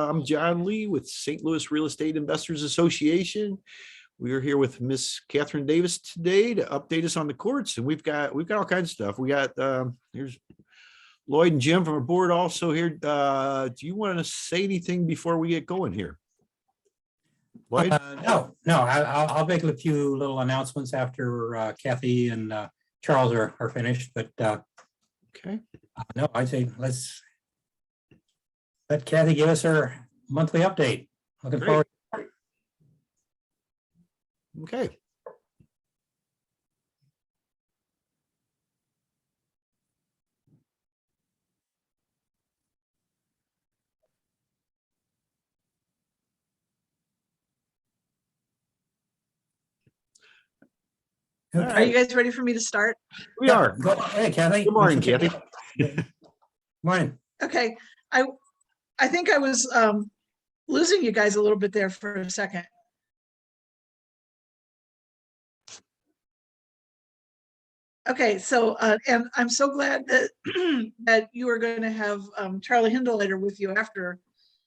I'm John Lee with St. Louis Real Estate Investors Association. We are here with Miss Katharyn Davis today to update us on the courts, and we've got all kinds of stuff. We got here's Lloyd and Jim from our board also here. Do you want to say anything before we get going here? Lloyd? No. I'll make a few little announcements after Kathy and Charles are finished. But okay. No, I say let's let Kathy give us her monthly update. Looking forward. Okay. Are you guys ready for me to start? We are. Hey, Kathy. Good morning, Kathy. Morning. Okay. I think I was losing you guys a little bit there for a second. Okay, so and I'm so glad that that you are going to have Charlie Hinderliter with you after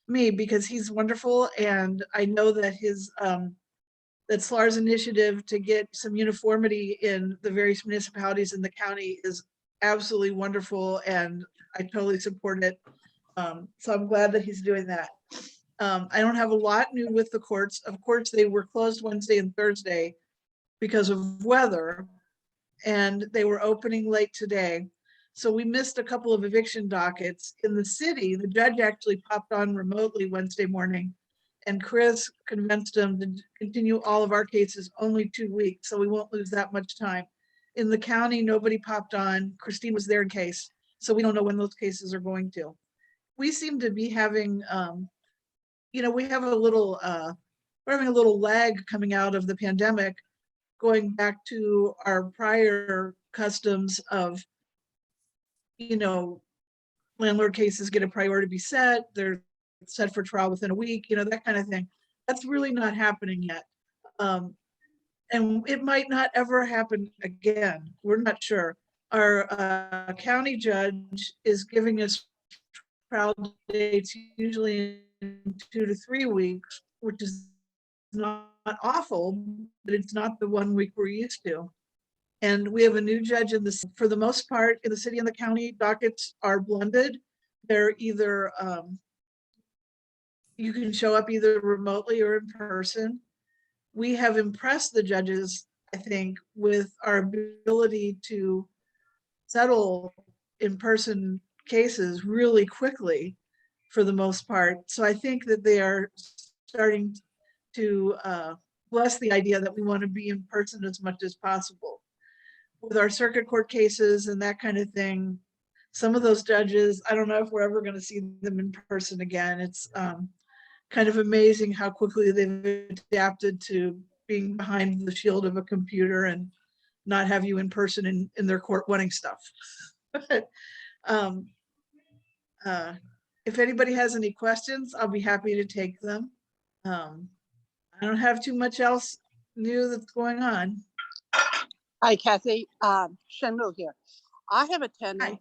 me, because he's wonderful, and I know that his that STLREIA's initiative to get some uniformity in the various municipalities in the county is absolutely wonderful, and I totally support it. So I'm glad that he's doing that. I don't have a lot new with the courts. Of course, they were closed Wednesday and Thursday because of weather, and they were opening late today. So we missed a couple of eviction dockets. In the city, the judge actually popped on remotely Wednesday morning, and Chris convinced him to continue all of our cases only 2 weeks, so we won't lose that much time. In the county, nobody popped on. Christine was there in case, so we don't know when those cases are going to. We seem to be having, we have a little, we're having a little lag coming out of the pandemic, going back to our prior customs of, landlord cases get a priority to be set, they're set for trial within a week, that kind of thing. That's really not happening yet. And it might not ever happen again. We're not sure. Our county judge is giving us trial dates usually in 2 to 3 weeks, which is not awful, but it's not the 1 week we're used to. And we have a new judge in this. For the most part, in the city and the county, dockets are blended. They're either, you can show up either remotely or in person. We have impressed the judges, I think, with our ability to settle in-person cases really quickly for the most part. So I think that they are starting to bless the idea that we want to be in person as much as possible. With our circuit court cases and that kind of thing, some of those judges, I don't know if we're ever going to see them in person again. It's kind of amazing how quickly they've adapted to being behind the shield of a computer and not have you in person in their court wanting stuff. If anybody has any questions, I'll be happy to take them. I don't have too much else new that's going on. Hi, Kathy. Shenlu here. I have a tenant.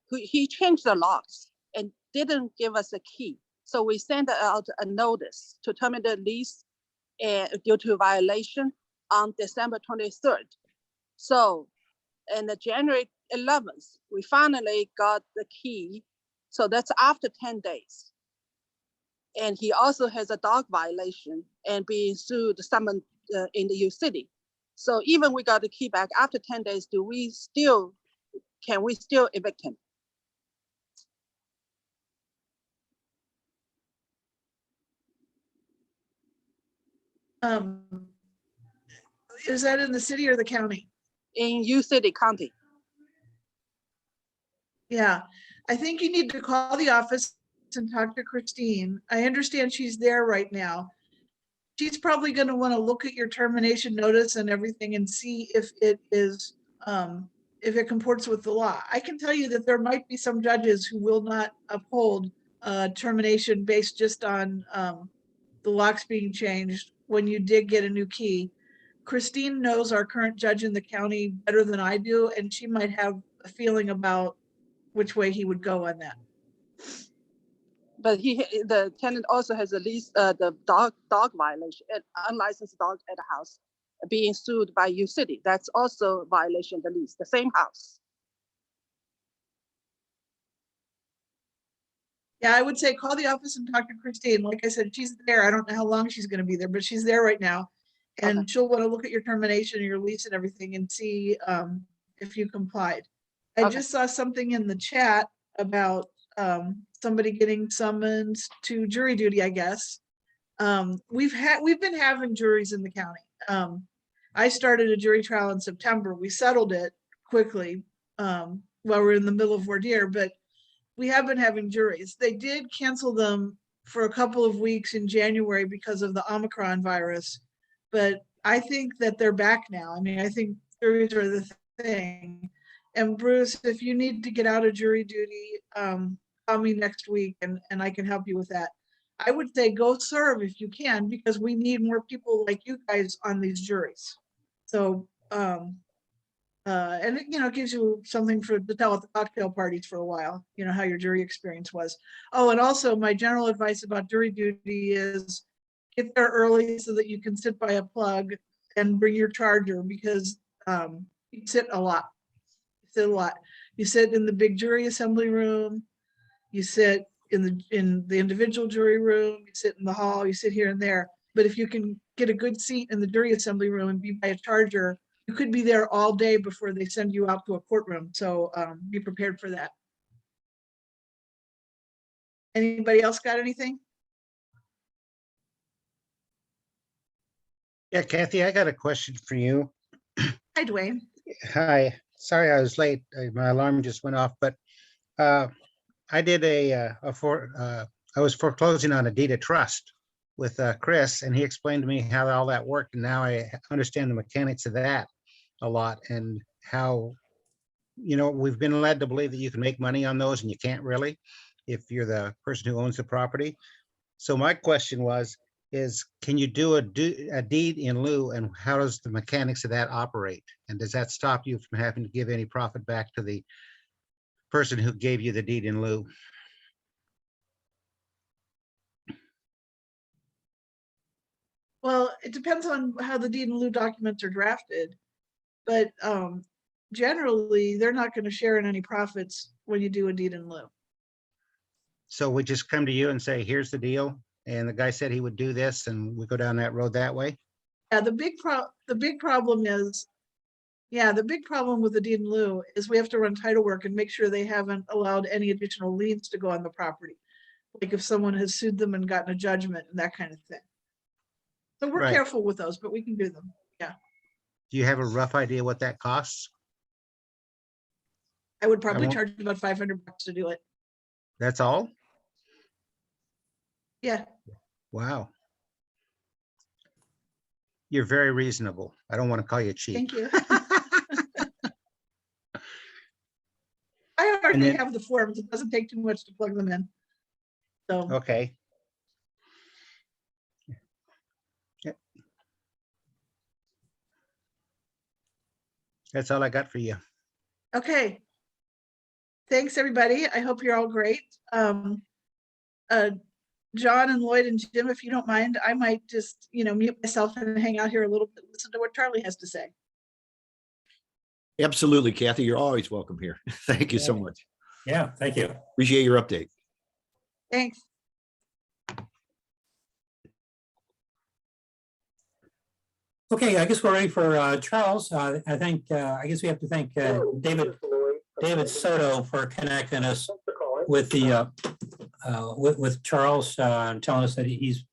He changed the locks and didn't give us a key. So we sent out a notice to terminate the lease due to violation on December 23rd. So, in the January 11th, we finally got the key. So that's after 10 days. And he also has a dog violation and being sued someone in the U City. So even we got the key back after 10 days, can we still evict him? Is that in the city or the county? In U City County. Yeah, I think you need to call the office and talk to Christine. I understand she's there right now. She's probably going to want to look at your termination notice and everything and see if it is, if it comports with the law. I can tell you that there might be some judges who will not uphold termination based just on the locks being changed when you did get a new key. Christine knows our current judge in the county better than I do, and she might have a feeling about which way he would go on that. but the tenant also has a lease, the dog violation, an unlicensed dog at a house being sued by U City. That's also violation of the lease, the same house. Yeah, I would say call the office and talk to Christine. Like I said, she's there. I don't know how long she's gonna be there, but she's there right now. And Okay. she'll want to look at your termination and your lease and everything and see if you complied. I Okay. just saw something in the chat about somebody getting summoned to jury duty, I guess. We've been having juries in the county. I started a jury trial in September. We settled it quickly while we're in the middle of voir dire, but we have been having juries. They did cancel them for a couple of weeks in January because of the Omicron virus, but I think that they're back now. I mean, I think juries are the thing. And Bruce, if you need to get out of jury duty, call me next week and I can help you with that. I would say go serve if you can, because we need more people like you guys on these juries. So, and it gives you something to tell at the cocktail parties for a while, how your jury experience was. Oh, and also my general advice about jury duty is get there early so that you can sit by a plug and bring your charger, because you sit a lot. You sit in the big jury assembly room, you sit in the individual jury room, you sit in the hall, you sit here and there. But if you can get a good seat in the jury assembly room and be by a charger, you could be there all day before they send you out to a courtroom. So be prepared for that. Anybody else got anything? Yeah, Kathy, I got a question for you. Hi, Dwayne. Hi, sorry I was late. My alarm just went off, but I did I was foreclosing on a deed of trust with Chris, and he explained to me how all that worked, and now I understand the mechanics of that a lot, and how, we've been led to believe that you can make money on those, and you can't really if you're the person who owns the property. So my question is can you do a deed in lieu, and how does the mechanics of that operate? And does that stop you from having to give any profit back to the person who gave you the deed in lieu? Well, it depends on how the deed in lieu documents are drafted, but generally they're not going to share in any profits when you do a deed in lieu. So we just come to you and say, here's the deal, and the guy said he would do this, and we go down that road that way? Yeah, the big problem is, the big problem with the deed in lieu is we have to run title work and make sure they haven't allowed any additional liens to go on the property. Like if someone has sued them and gotten a judgment and that kind of thing. So we're Right. careful with those, but we can do them. Yeah. Do you have a rough idea what that costs? I would probably won't- charge about $500 to do it. That's all? Yeah. Wow. You're very reasonable. I don't want to call you cheap. Thank you. I already then- have the forms. It doesn't take too much to plug them in. So, Okay. Yep. That's all I got for you. okay. Thanks, everybody. I hope you're all great. John and Lloyd and Jim, if you don't mind, I might just, mute myself and hang out here a little bit, listen to what Charlie has to say. Absolutely, Kathy. You're always welcome here. Thank you so much. Yeah, thank you. Appreciate your update. Thanks. Okay, I guess we're ready for Charles. I guess we have to thank David Soto for connecting us with the with Charles, and telling us that he's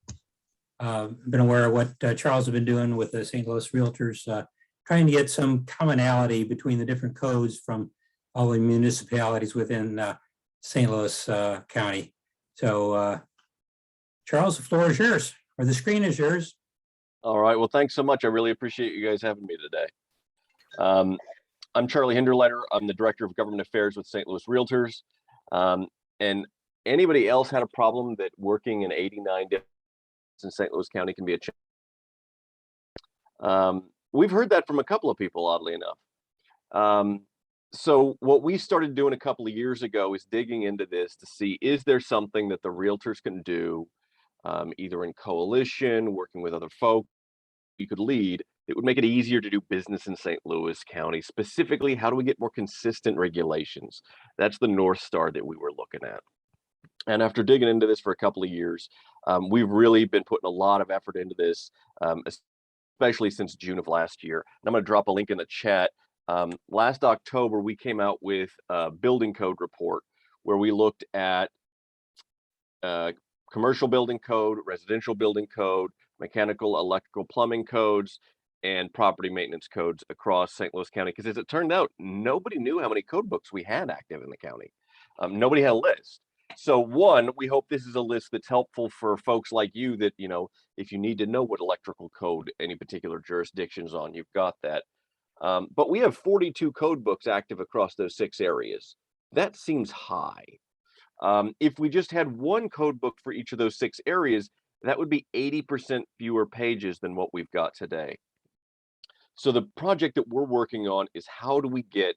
been aware of what Charles has been doing with the St. Louis Realtors, trying to get some commonality between the different codes from all the municipalities within St. Louis County. So, Charles, the floor is yours, or the screen is yours. All right. Well, thanks so much. I really appreciate you guys having me today. I'm Charlie Hinderliter. I'm the Director of Government Affairs with St. Louis Realtors. And anybody else had a problem that working in 89 days in St. Louis County can be a challenge? We've heard that from a couple of people, oddly enough. So what we started doing a couple of years ago is digging into this to see, is there something that the realtors can do, either in coalition, working with other folks you could lead, it would make it easier to do business in St. Louis County. Specifically, how do we get more consistent regulations? That's the North Star that we were looking at. And after digging into this for a couple of years, we've really been putting a lot of effort into this, especially since June of last year. And I'm going to drop a link in the chat. Last October, we came out with a building code report where we looked at commercial building code, residential building code, mechanical, electrical, plumbing codes, and property maintenance codes across St. Louis County. Because as it turned out, nobody knew how many code books we had active in the county. Nobody had a list. So one, we hope this is a list that's helpful for folks like you that, you know, if you need to know what electrical code any particular jurisdiction's on, you've got that. But we have 42 code books active across those 6 areas. That seems high. If we just had one code book for each of those 6 areas, that would be 80% fewer pages than what we've got today. So the project that we're working on is how do we get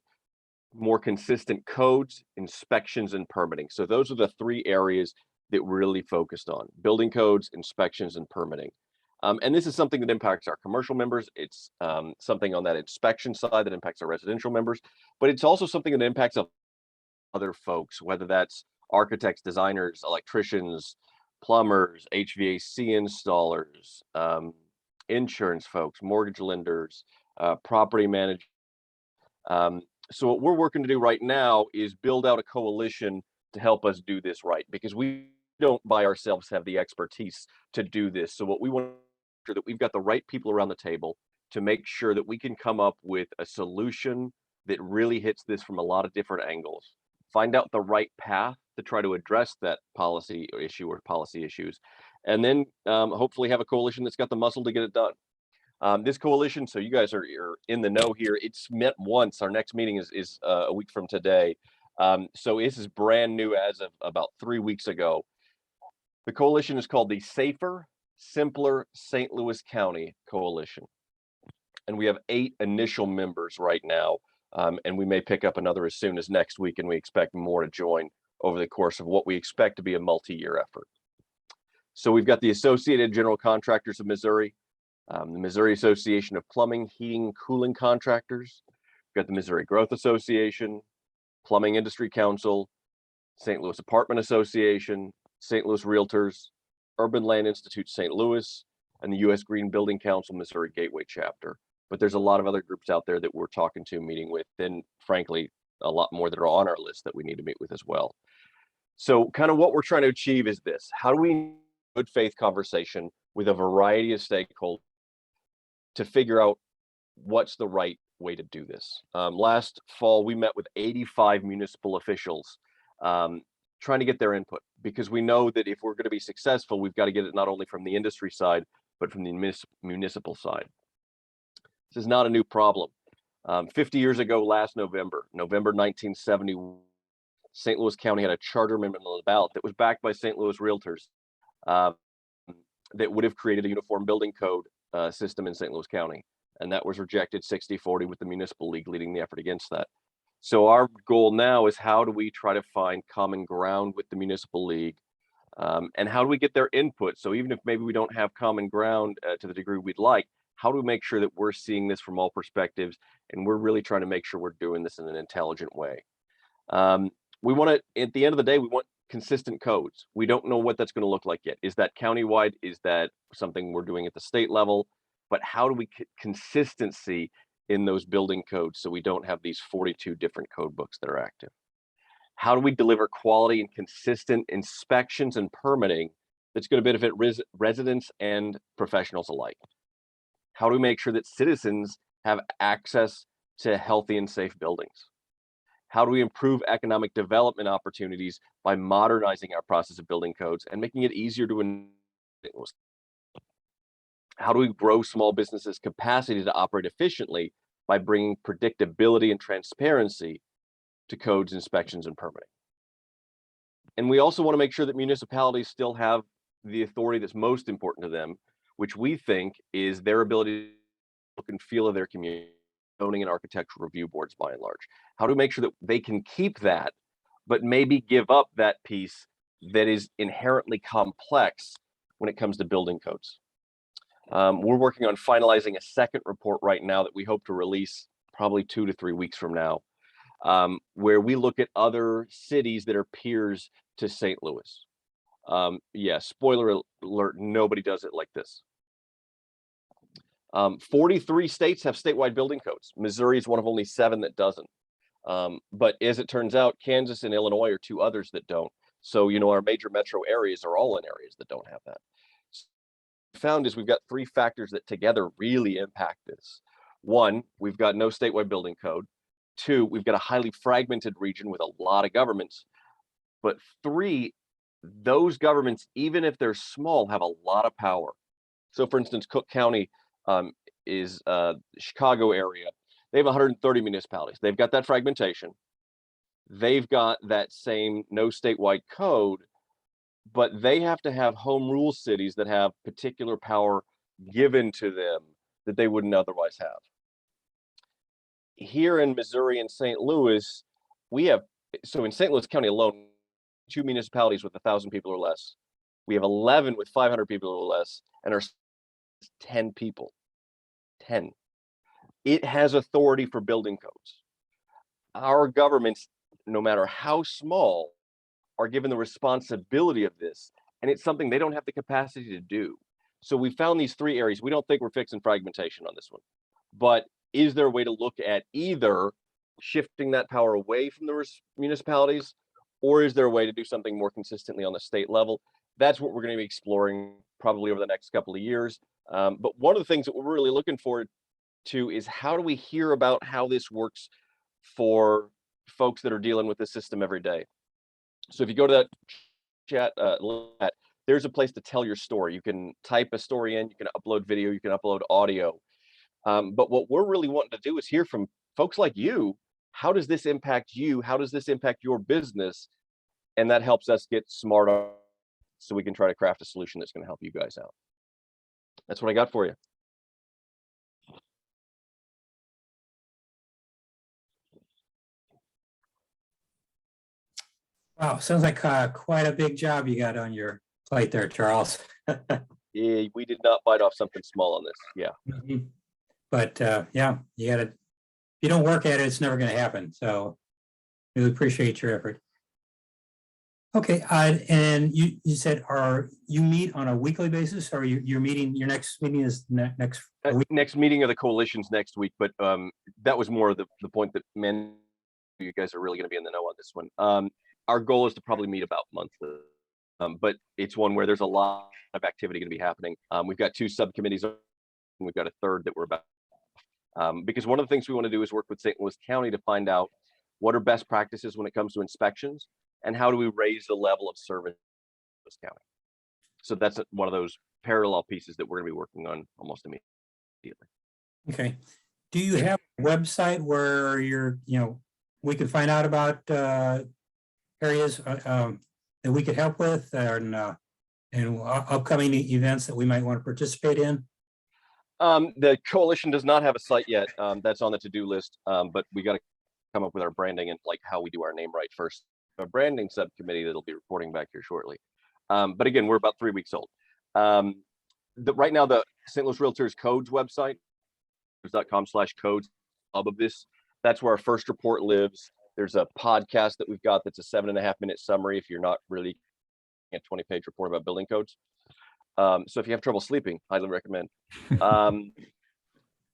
more consistent codes, inspections, and permitting. So those are the 3 areas that we're really focused on: building codes, inspections, and permitting. And this is something that impacts our commercial members. It's something on that inspection side that impacts our residential members, but it's also something that impacts other folks, whether that's architects, designers, electricians, plumbers, HVAC installers, insurance folks, mortgage lenders, property managers. So what we're working to do right now is build out a coalition to help us do this right, because we don't by ourselves have the expertise to do this. So what we want to make sure that we've got the right people around the table to make sure that we can come up with a solution that really hits this from a lot of different angles. Find out the right path to try to address that policy issue or policy issues, and then hopefully have a coalition that's got the muscle to get it done. This coalition, so you guys are in the know here, it's met once. Our next meeting is a week from today. So this is brand new as of about 3 weeks ago. The coalition is called the Safer, Simpler St. Louis County Coalition. And we have 8 initial members right now. And we may pick up another as soon as next week, and we expect more to join over the course of what we expect to be a multi-year effort. So we've got the Associated General Contractors of Missouri, the Missouri Association of Plumbing, Heating, Cooling Contractors. We've got the Missouri Growth Association, Plumbing Industry Council, St. Louis Apartment Association, St. Louis Realtors, Urban Land Institute St. Louis, and the U.S. Green Building Council Missouri Gateway Chapter. But there's a lot of other groups out there that we're talking to, meeting with, and frankly, a lot more that are on our list that we need to meet with as well. So kind of what we're trying to achieve is this: how do we good faith conversation with a variety of stakeholders to figure out what's the right way to do this? Last fall, we met with 85 municipal officials trying to get their input, because we know that if we're going to be successful, we've got to get it not only from the industry side, but from the municipal side. This is not a new problem. 50 years ago, last November 1970, St. Louis County had a charter amendment on the ballot that was backed by St. Louis Realtors that would have created a uniform building code system in St. Louis County. And that was rejected 60-40, with the municipal league leading the effort against that. So our goal now is, how do we try to find common ground with the municipal league? And how do we get their input? So even if maybe we don't have common ground to the degree we'd like, how do we make sure that we're seeing this from all perspectives, and we're really trying to make sure we're doing this in an intelligent way? We want to, at the end of the day, we want consistent codes. We don't know what that's going to look like yet. Is that countywide? Is that something we're doing at the state level? But how do we consistency in those building codes so we don't have these 42 different code books that are active? How do we deliver quality and consistent inspections and permitting that's going to benefit residents and professionals alike? How do we make sure that citizens have access to healthy and safe buildings? How do we improve economic development opportunities by modernizing our process of building codes and making it easier to how do we grow small businesses' capacity to operate efficiently by bringing predictability and transparency to codes, inspections, and permitting? And we also want to make sure that municipalities still have the authority that's most important to them, which we think is their ability to look and feel of their community. zoning and architectural review boards by and large. How to make sure that they can keep that, but maybe give up that piece that is inherently complex when it comes to building codes. We're working on finalizing a second report right now that we hope to release probably 2 to 3 weeks from now, where we look at other cities that are peers to St. Louis. Yeah, spoiler alert, nobody does it like this. 43 states have statewide building codes. Missouri is one of only 7 that doesn't. But as it turns out, Kansas and Illinois are 2 others that don't. So, you know, our major metro areas are all in areas that don't have that. Found is we've got 3 factors that together really impact this. 1, we've got no statewide building code. 2, we've got a highly fragmented region with a lot of governments. But 3, those governments, even if they're small, have a lot of power. So for instance, Cook County is the Chicago area. They have 130 municipalities. They've got that fragmentation. They've got that same no statewide code, but they have to have home rule cities that have particular power given to them that they wouldn't otherwise have. Here in Missouri and St. Louis, we have, so in St. Louis County alone, 2 municipalities with 1,000 people or less. We have 11 with 500 people or less, and our 10 people. 10. It has authority for building codes. Our governments, no matter how small, are given the responsibility of this, and it's something they don't have the capacity to do. So we found these 3 areas. We don't think we're fixing fragmentation on this one, but is there a way to look at either shifting that power away from the municipalities, or is there a way to do something more consistently on the state level? That's what we're going to be exploring probably over the next couple of years. But one of the things that we're really looking forward to is how do we hear about how this works for folks that are dealing with the system every day. So if you go to that chat, there's a place to tell your story. You can type a story in, you can upload video, you can upload audio. But what we're really wanting to do is hear from folks like you. How does this impact you? How does this impact your business? And that helps us get smarter so we can try to craft a solution that's going to help you guys out. That's what I got for you. Wow, sounds like quite a big job you got on your plate there, Charles. Yeah, we did not bite off something small on this. Yeah. Mhm. But yeah, you gotta, if you don't work at it, it's never gonna happen. So really appreciate your effort. Okay, and you said, are you meet on a weekly basis, or your meeting, your next meeting is next week? Next meeting of the coalition's next week, but that was more the point that you guys are really going to be in the know on this one. Our goal is to probably meet about monthly, but it's one where there's a lot of activity going to be happening. We've got 2 subcommittees, and we've got a third that we're about. Because one of the things we want to do is work with St. Louis County to find out what are best practices when it comes to inspections, and how do we raise the level of service in this county. So that's one of those parallel pieces that we're going to be working on almost immediately. Okay. Do you have a website where we can find out about areas that we could help with, and upcoming events that we might want to participate in? The coalition does not have a site yet. That's on the to-do list, but we got to come up with our branding and like how we do our name right first. A branding subcommittee that'll be reporting back here shortly. But again, we're about 3 weeks old. Right now, the St. Louis Realtors Codes website, .com/codes, hub of this. That's where our first report lives. There's a podcast that we've got that's a 7.5-minute summary if you're not really a 20-page report about building codes. So if you have trouble sleeping, highly recommend.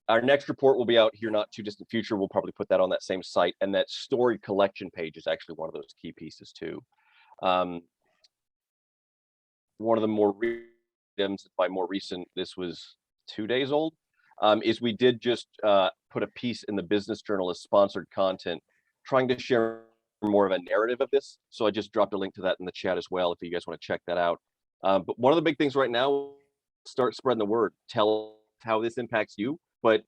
Our next report will be out here not too distant future. We'll probably put that on that same site, and that story collection page is actually one of those key pieces too. One of the more recent, this was 2 days old, is we did just put a piece in the Business Journal as sponsored content, trying to share more of a narrative of this. So I just dropped a link to that in the chat as well if you guys want to check that out. But one of the big things right now, start spreading the word, tell how this impacts you. But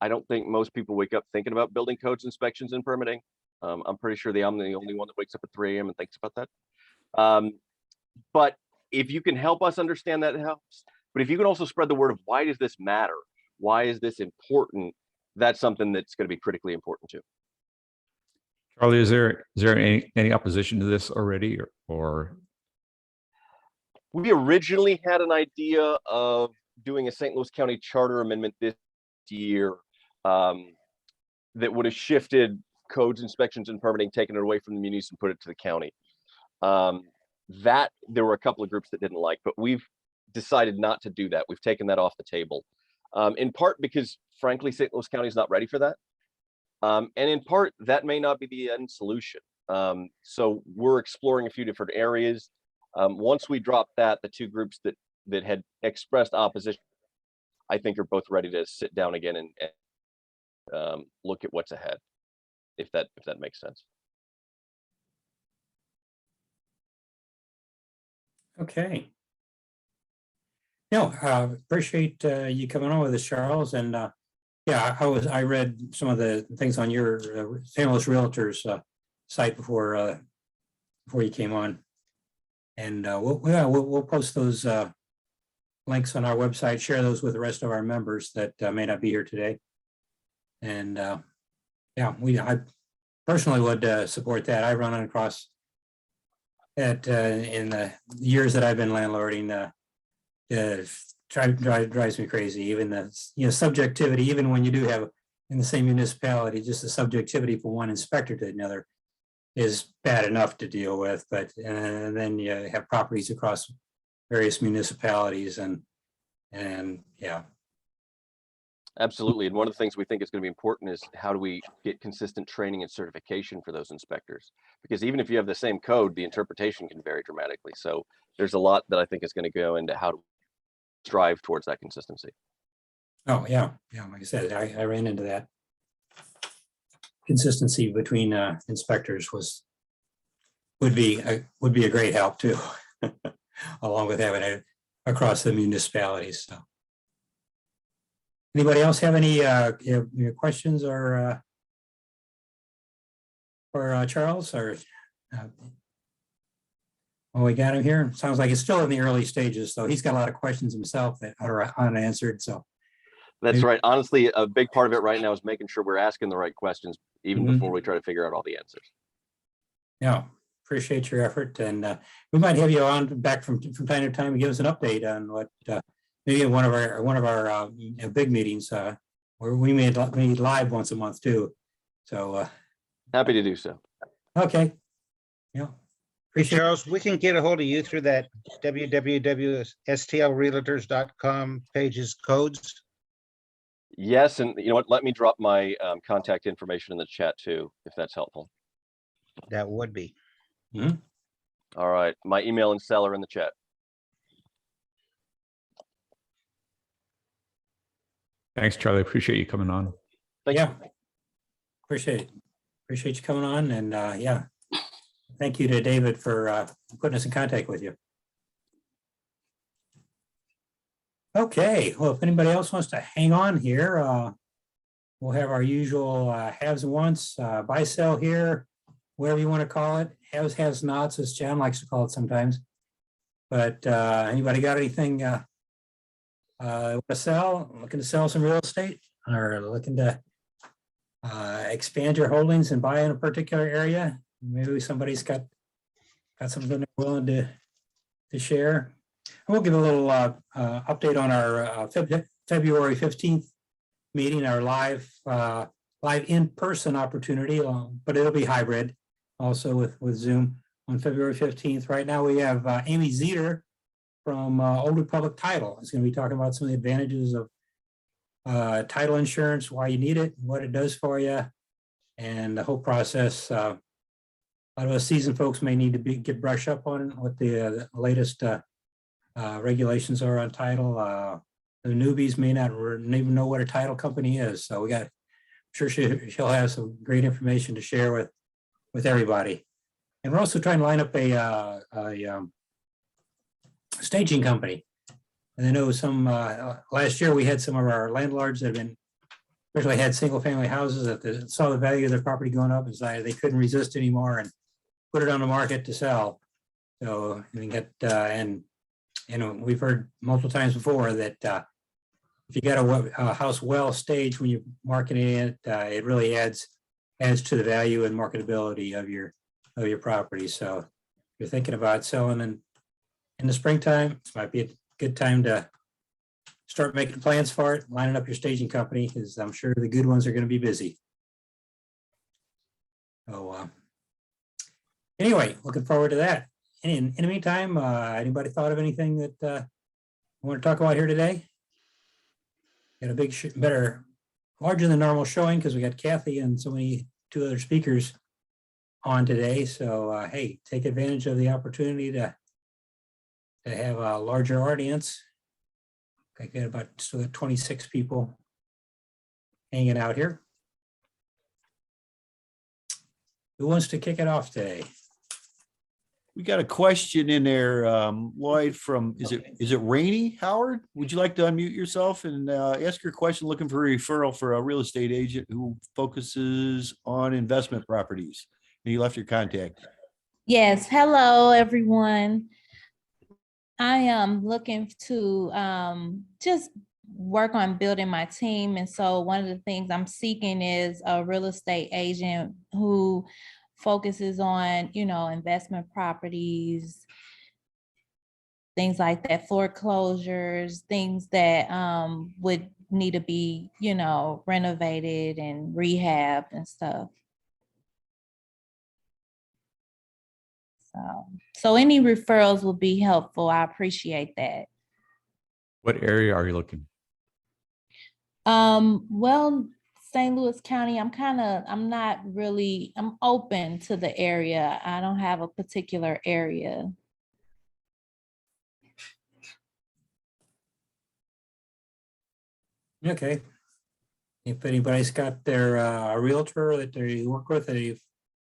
I don't think most people wake up thinking about building codes, inspections, and permitting. I'm pretty sure I'm the only one that wakes up at 3 a.m. and thinks about that. But if you can help us understand that, it helps. But if you can also spread the word of why does this matter? Why is this important? that's something that's going to be critically important too. Charlie, is there any opposition to this already, or We originally had an idea of doing a St. Louis County Charter amendment this year that would have shifted codes, inspections, and permitting, taken it away from the munis and put it to the county. That there were a couple of groups that didn't like, but we've decided not to do that. We've taken that off the table, in part because, frankly, St. Louis County is not ready for that. And in part, that may not be the end solution. So we're exploring a few different areas. Once we drop that, the two groups that had expressed opposition, I think, are both ready to sit down again and look at what's ahead, if that makes sense. Okay. No, appreciate you coming on with us, Charles. And yeah, I read some of the things on your St. Louis Realtors site before you came on, and we'll post those links on our website. Share those with the rest of our members that may not be here today. And yeah, I personally would support that. I run across that in the years that I've been landlording. Drives me crazy. Even the subjectivity, even when you do have in the same municipality, just the subjectivity from one inspector to another is bad enough to deal with. But and then you have properties across various municipalities, and yeah. Absolutely. And one of the things we think is going to be important is how do we get consistent training and certification for those inspectors? Because even if you have the same code, the interpretation can vary dramatically. So there's a lot that I think is going to go into how to strive towards that consistency. Oh, yeah. Yeah. Like I said, I ran into that. Consistency between inspectors would be a great help too, along with having it across the municipalities. So. Anybody else have any questions or for Charles? Or well, we got him here. Sounds like it's still in the early stages, so he's got a lot of questions himself that are unanswered. So that's maybe. Right. Honestly, a big part of it right now is making sure we're asking the right questions even before we try to figure out all the answers. Yeah, appreciate your effort, and we might have you on back from time to time and give us an update on what. Maybe in one of our big meetings where we meet live once a month too. So happy to do so. Okay. Yeah. Appreciate Charles, we can get a hold of you through that www.stlrealtors.com pages codes. Yes, and you know what? Let me drop my contact information in the chat too, if that's helpful. That would be. Mm-hmm. All right, my email and cell are in the chat. Thanks, Charlie. Appreciate you coming on. Thank you. Appreciate it. Appreciate you coming on, and yeah, thank you to David for putting us in contact with you. Okay, well, if anybody else wants to hang on here, we'll have our usual haves and wants, buy, sell here, whatever you want to call it. Haves, has nots, as John likes to call it sometimes. But anybody got anything want to sell, looking to sell some real estate, or looking to expand your holdings and buy in a particular area? Maybe somebody's got something they're willing to share. And we'll give a little update on our February 15th meeting, our live in-person opportunity, but it'll be hybrid also with Zoom on February 15th. Right now we have Amy Zeter from Old Republic Title. It's going to be talking about some of the advantages of title insurance, why you need it, what it does for you, and the whole process. A lot of us seasoned folks may need to get brushed up on what the latest regulations are on title. The newbies may not even know what a title company is. So I'm sure she'll have some great information to share with everybody. And we're also trying to line up a staging company. And I know some last year we had some of our landlords that have been especially had single family houses that saw the value of their property going up and decided they couldn't resist anymore and put it on the market to sell. So we get and we've heard multiple times before that if you got a house well staged when you're marketing it, it really adds to the value and marketability of your property. So if you're thinking about selling in the springtime, this might be a good time to start making plans for it, lining up your staging company, because I'm sure the good ones are going to be busy. So anyway, looking forward to that. In the meantime, anybody thought of anything that you want to talk about here today? Got a big, larger than normal showing because we got Kathy and two other speakers on today. So hey, take advantage of the opportunity to have a larger audience. I got about 26 people hanging out here. Who wants to kick it off today? We got a question in there, Lloyd, from, is it Rainey, Howard? Would you like to unmute yourself and ask your question, looking for a referral for a real estate agent who focuses on investment properties? And you left your contact. Yes, hello, everyone. I am looking to just work on building my team. And so one of the things I'm seeking is a real estate agent who focuses on, investment properties, things like that, foreclosures, things that would need to be, renovated and rehabbed and stuff. So any referrals will be helpful. I appreciate that. What area are you looking? Well, St. Louis County, I'm open to the area. I don't have a particular area. Okay. If anybody's got their a realtor that they work with,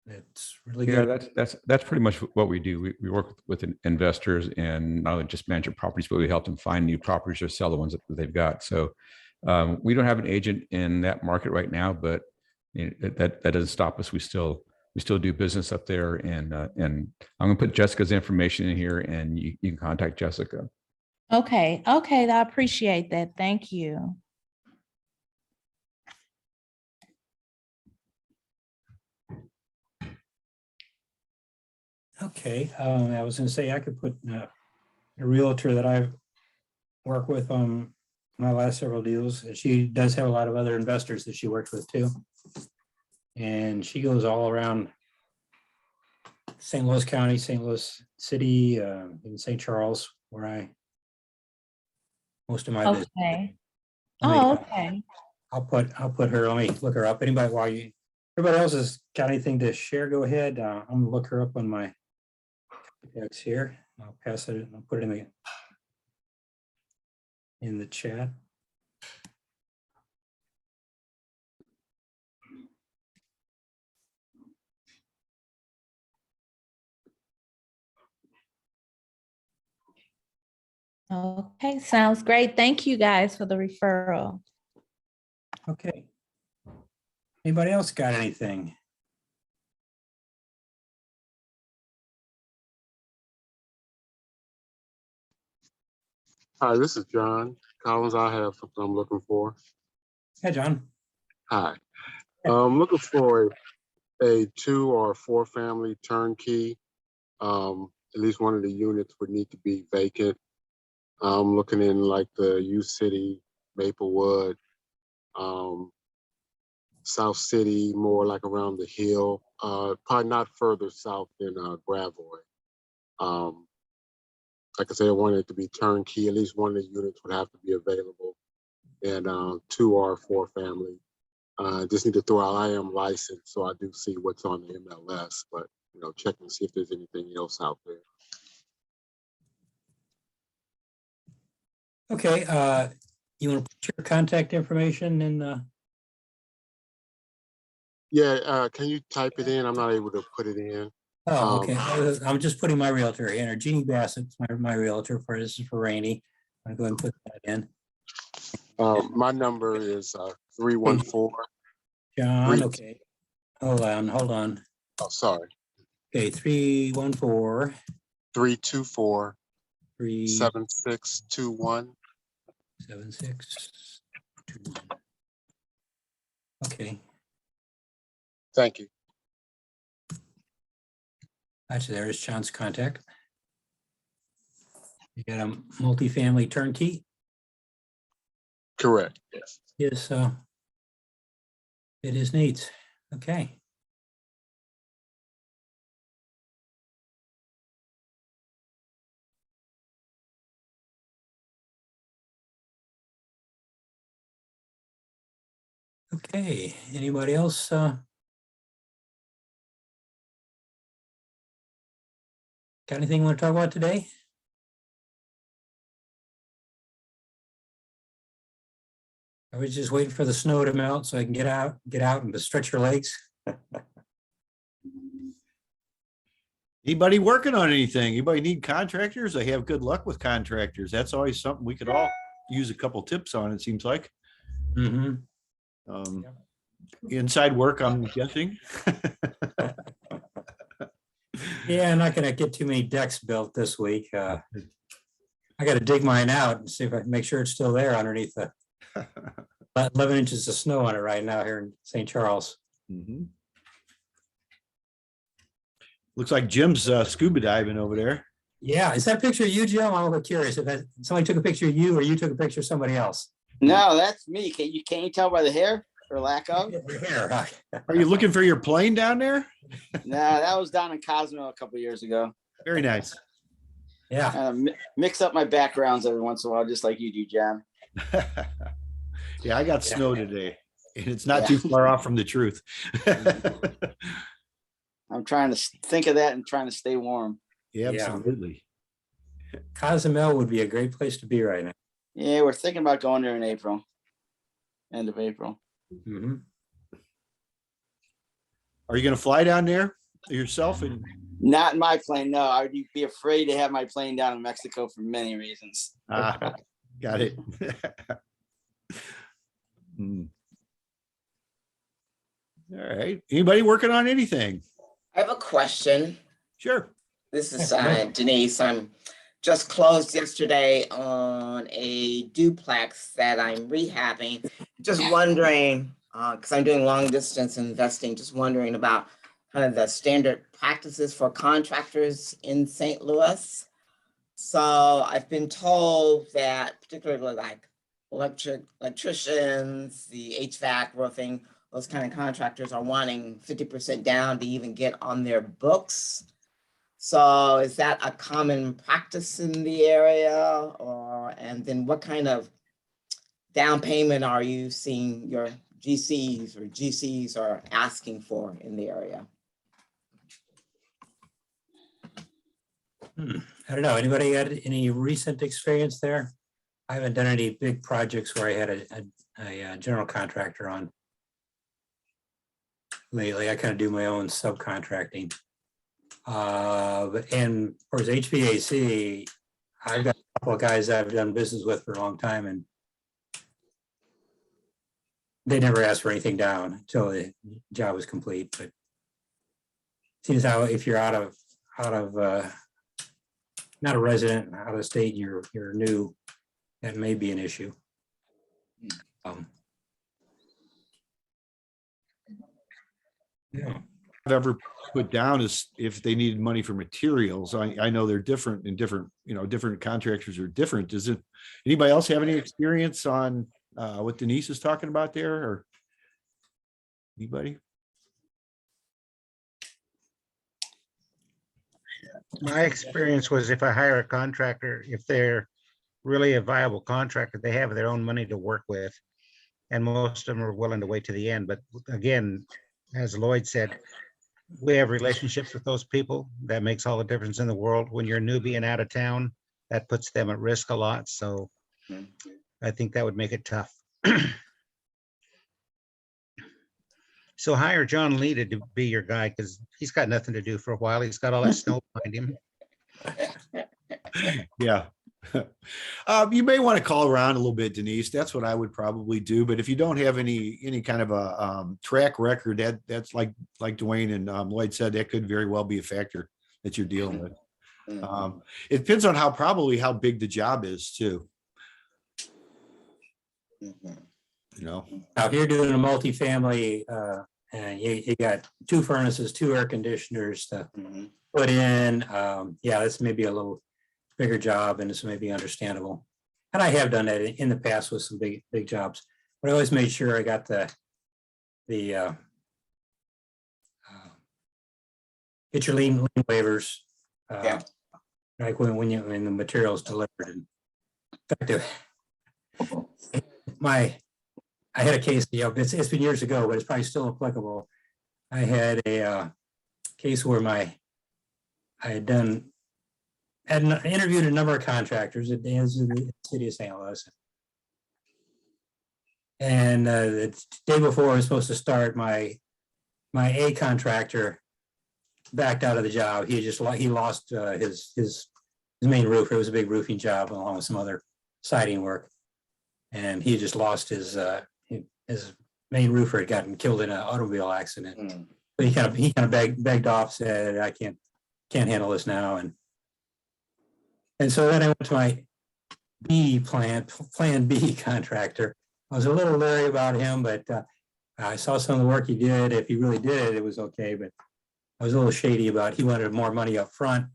that's really Yeah, good. that's pretty much what we do. We work with investors and not only just manage their properties, but we help them find new properties or sell the ones that they've got. So we don't have an agent in that market right now, but that doesn't stop us. We still do business up there, and I'm gonna put Jessica's information in here, and you can contact Jessica. Okay, I appreciate that. Thank you. Okay, I was going to say I could put a realtor that I work with on my last several deals. She does have a lot of other investors that she works with too. And she goes all around St. Louis County, St. Louis City, in St. Charles, where most of my business. Okay. Let me- Oh, okay. I'll put her, let me look her up. Everybody else has got anything to share, go ahead. I'm gonna look her up on my text here. I'll pass it, I'll put it in the chat. Okay, sounds great. Thank you guys for the referral. Okay. Anybody else got anything? Hi, this is John Collins. I have something I'm looking for. Hey, John. Hi. I'm looking for a 2 or 4 family turnkey. At least one of the units would need to be vacant. I'm looking in like the U City, Maplewood, South City, more like around the hill, probably not further south than Gravois. Like I said, I wanted it to be turnkey. At least one of the units would have to be available, and 2 or 4 family. Just need to throw out, I am licensed, so I do see what's on the MLS, but check and see if there's anything else out there. Okay, you want to put your contact information in? Yeah, can you type it in? I'm not able to put it in. Oh, okay. I'm just putting my realtor in, or Jeannie Bassett's my realtor this is for Rainey. I'm going to go and put that in. My number is 314. John, okay. Hold on. Oh, sorry. Okay, 314. 324 3 7621. 7621. Okay, Thank you. actually, there's John's contact. You got a multifamily turnkey? Correct. Yes. Yes, it is neat. Okay. Okay, anybody else? Got anything you want to talk about today? I was just waiting for the snow to melt so I can get out and to stretch your legs. Anybody working on anything? Anybody need contractors? I have good luck with contractors. That's always something we could all use a couple tips on, it seems like. Mhm. Inside work, I'm guessing. Yeah, I'm not gonna get too many decks built this week. I gotta dig mine out and see if I can make sure it's still there underneath the 11 inches of snow on it right now here in St. Charles. Mhm. Looks like Jim's scuba diving over there. Yeah, is that a picture of you, Jim? I'm a little curious if somebody took a picture of you or you took a picture of somebody else. No, that's me. Can you tell by the hair or lack of? Your hair. Are you looking for your plane down there? No, that was down in Cosmo a couple years ago. Very nice. Yeah. Mix up my backgrounds every once in a while, just like you do, John. Yeah, I got snow today, and it's not Yeah. too far off from the truth. I'm trying to think of that and trying to stay warm. Yeah, absolutely. Cozumel would be a great place to be right now. Yeah, we're thinking about going there in April, end of April. Mhm. Are you going to fly down there yourself? And Not in my plane. No, I would be afraid to have my plane down in Mexico for many reasons. Got it. Hmm. All right. Anybody working on anything? I have a question. Sure. This is Denise. I'm just closed yesterday on a duplex that I'm rehabbing. Just wondering, because I'm doing long distance investing, just wondering about kind of the standard practices for contractors in St. Louis. So I've been told that particularly like electricians, the HVAC, roofing, those kind of contractors are wanting 50% down to even get on their books. So is that a common practice in the area, and then what kind of down payment are you seeing your GCs are asking for in the area? I don't know. Anybody got any recent experience there? I haven't done any big projects where I had a general contractor on lately. I kind of do my own subcontracting. And of course, HVAC, I've got a couple of guys I've done business with for a long time, and they never asked for anything down until the job was complete. But seems how if you're out of not a resident, out of state, you're new, that may be an issue. Yeah. I've ever put down is if they needed money for materials. I know they're different in different, different contractors are different. Does it, anybody else have any experience on what Denise is talking about there, or anybody? My experience was if I hire a contractor, if they're really a viable contractor, they have their own money to work with. And most of them are willing to wait to the end. But again, as Lloyd said, we have relationships with those people. That makes all the difference in the world. When you're a newbie and out of town, that puts them at risk a lot. So I think that would make it tough. So hire John Lee to be your guy, because he's got nothing to do for a while. He's got all that snow behind him. Yeah. You may want to call around a little bit, Denise. That's what I would probably do. But if you don't have any kind of a track record, that's like Dwayne and Lloyd said, that could very well be a factor that you're dealing with. It depends on how big the job is too. Mhm. you know. Now, if you're doing a multifamily, and you got 2 furnaces, 2 air conditioners to Mhm. put in, yeah, this may be a little bigger job and this may be understandable. And I have done that in the past with some big jobs, but I always made sure I got the get your lien waivers. Yeah. Like when the material is delivered. And in fact, I had a case, it's been years ago, but it's probably still applicable. I had a case where I had interviewed a number of contractors in the city of St. Louis. And the day before I was supposed to start, my A contractor backed out of the job. He lost his main roof. It was a big roofing job along with some other siding work. And he just lost his main roofer had gotten killed in an automobile accident. Mm. But he kind of begged off, said, I can't handle this now. And so then I went to my plan B contractor. I was a little leery about him, but I saw some of the work he did. If he really did it, it was okay. But I was a little shady about, he wanted more money up front.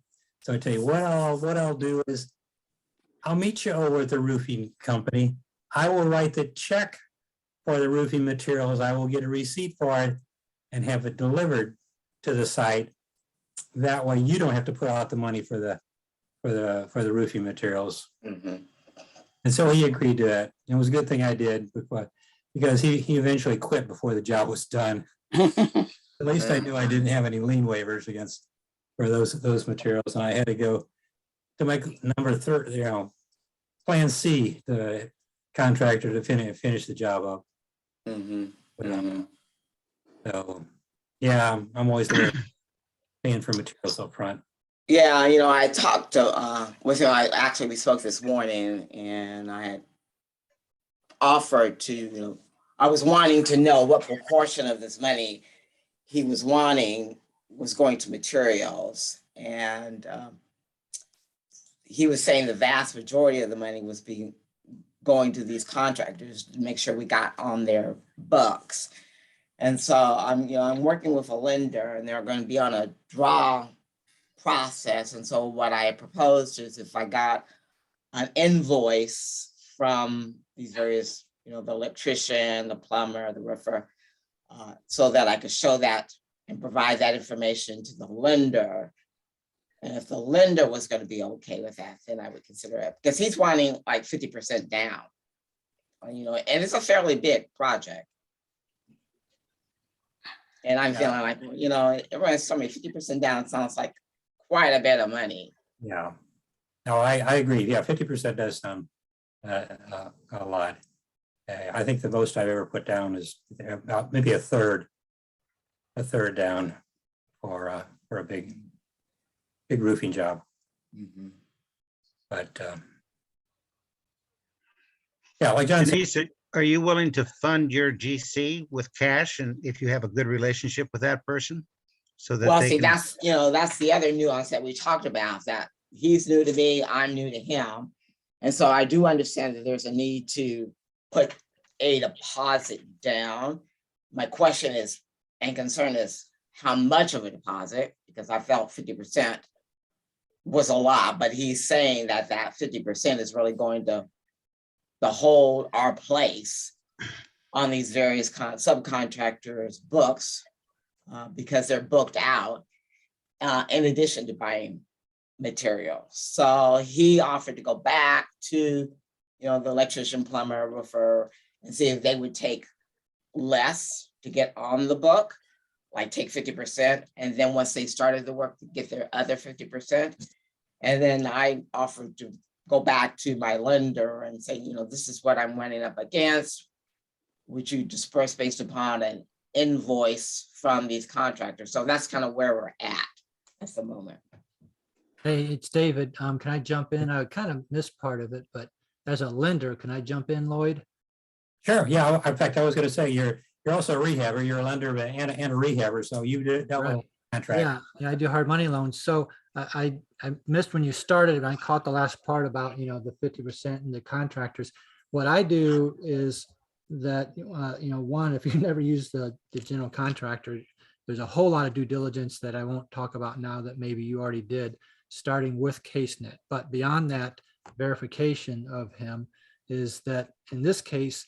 So I tell you what I'll do is I'll meet you over at the roofing company. I will write the check for the roofing materials. I will get a receipt for it and have it delivered to the site. That way you don't have to put out the money for the roofing materials. Mhm. And so he agreed to that. It was a good thing I did because he eventually quit before the job was done. At least I knew I didn't have any lien waivers for those materials, and I had to go to my number 3, plan C, the contractor to finish the job up. Mhm. But, Mhm. so, yeah, I'm always there paying for materials up front. Yeah, I talked to with him. We spoke this morning, and I had offered to, I was wanting to know what proportion of this money he was wanting was going to materials, and he was saying the vast majority of the money was going to these contractors to make sure we got on their books. And so I'm working with a lender, and they're going to be on a draw process. And so what I proposed is if I got an invoice from these various, the electrician, the plumber, the roofer, so that I could show that and provide that information to the lender. And if the lender was going to be okay with that, then I would consider it, because he's wanting like 50% down, and it's a fairly big project. And I'm feeling like, everyone's telling me 50% down sounds like quite a bit of money. Yeah. No, I agree. Yeah, 50% does sound a lot. I think the most I've ever put down is about maybe a third down for a big roofing job. Mhm. But yeah, like John said, Denise, are you willing to fund your GC with cash, and if you have a good relationship with that person? So that Well, they see, can, that's the other nuance that we talked about, that he's new to me, I'm new to him. And so I do understand that there's a need to put a deposit down. My question is, and concern is, how much of a deposit? Because I felt 50% was a lot, but he's saying that 50% is really going to hold our place on these various subcontractors' books, because they're booked out, in addition to buying materials. So he offered to go back to, the electrician, plumber, roofer, and see if they would take less to get on the book, like take 50%. And then once they started the work, to get their other 50%. And then I offered to go back to my lender and say, this is what I'm running up against. Would you disperse based upon an invoice from these contractors? So that's kind of where we're at the moment. Hey, it's David. Can I jump in? I kind of missed part of it, but as a lender, can I jump in, Lloyd? sure. Yeah. In fact, I was going to say you're also a rehabber. You're a lender and a rehabber. So you dealt with contract. Yeah, I do hard money loans. So I missed when you started, and I caught the last part about, the 50% and the contractors. what I do is that, one, if you've never used the general contractor, there's a whole lot of due diligence that I won't talk about now that maybe you already did, starting with CaseNet. But beyond that verification of him is that in this case,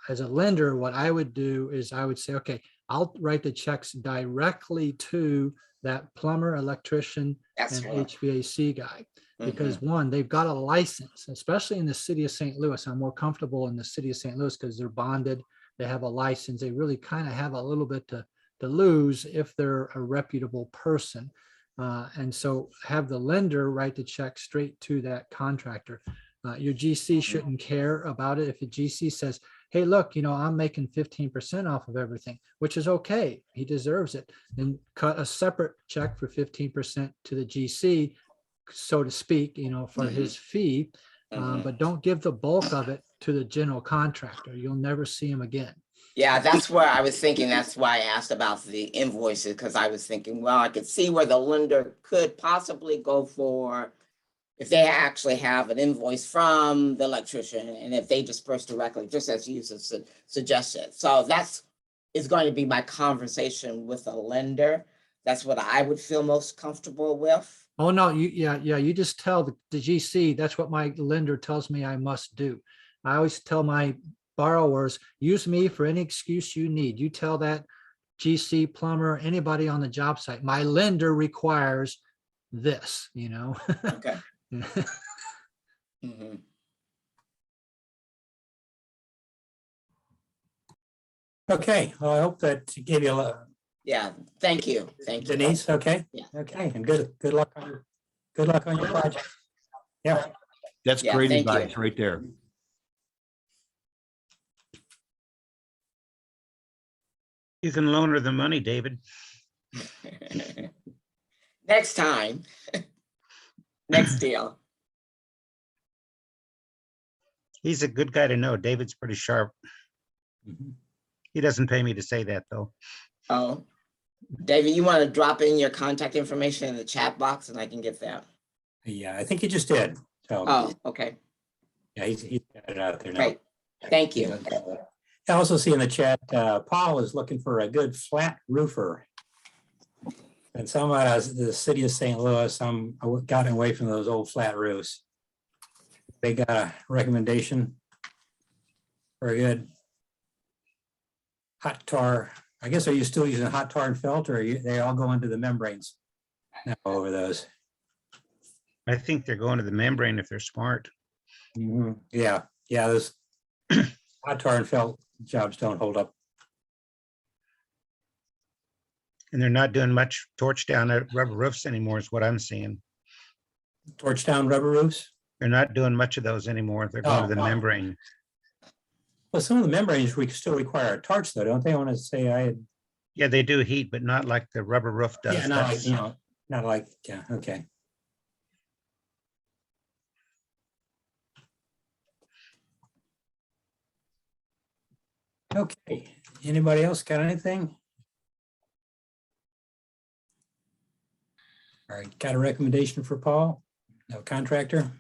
as a lender, what I would do is I would say, okay, I'll write the checks directly to that plumber, electrician, That's and right. HVAC guy. Because one, they've got a license, especially in the city of St. Louis. I'm more comfortable in the city of St. Louis because they're bonded. They have a license. They really kind of have a little bit to lose if they're a reputable person. And so have the lender write the check straight to that contractor. Your GC shouldn't care about it. If the GC says, hey, look, I'm making 15% off of everything, which is okay. He deserves it. Then cut a separate check for 15% to the GC, so to speak, for his fee, but don't give the bulk of it to the general contractor. You'll never see him again. Yeah, that's where I was thinking. That's why I asked about the invoices, because I was thinking, well, I could see where the lender could possibly go for if they actually have an invoice from the electrician and if they disperse directly, just as you suggested. So that's is going to be my conversation with a lender. That's what I would feel most comfortable with. Oh, no, you just tell the GC, that's what my lender tells me I must do. I always tell my borrowers, use me for any excuse you need. You tell that GC, plumber, anybody on the job site, my lender requires this, Okay. Okay, well, I hope that gave you a Yeah, thank you. Thank you. Denise, okay? Yeah. Okay, and good luck on your project. Yeah. That's Yeah, great thank you. advice right there. You can loan her the money, David. Next time. Next deal. He's a good guy to know. David's pretty sharp. He doesn't pay me to say that, though. Oh, David, you want to drop in your contact information in the chat box and I can get that? Yeah, I think he just did. So, Oh, okay. yeah, he's got it out there now. Great. Thank you. I also see in the chat, Paul is looking for a good flat roofer. And some out of the city of St. Louis, I got away from those old flat roofs. They got a recommendation for a good hot tar. I guess, are you still using hot tar and felt, or they all go into the membranes now over those? I think they're going to the membrane if they're smart. Yeah, those hot tar and felt jobs don't hold up. And they're not doing much torch down at rubber roofs anymore is what I'm seeing. Torch down rubber roofs? They're not doing much of those anymore. They're going to the membrane. Well, some of the membranes still require a torch though, don't they? I want to say Yeah, they do heat, but not like the rubber roof does. Yeah, not like, yeah, okay. Okay, anybody else got anything? All right, got a recommendation for Paul? No contractor?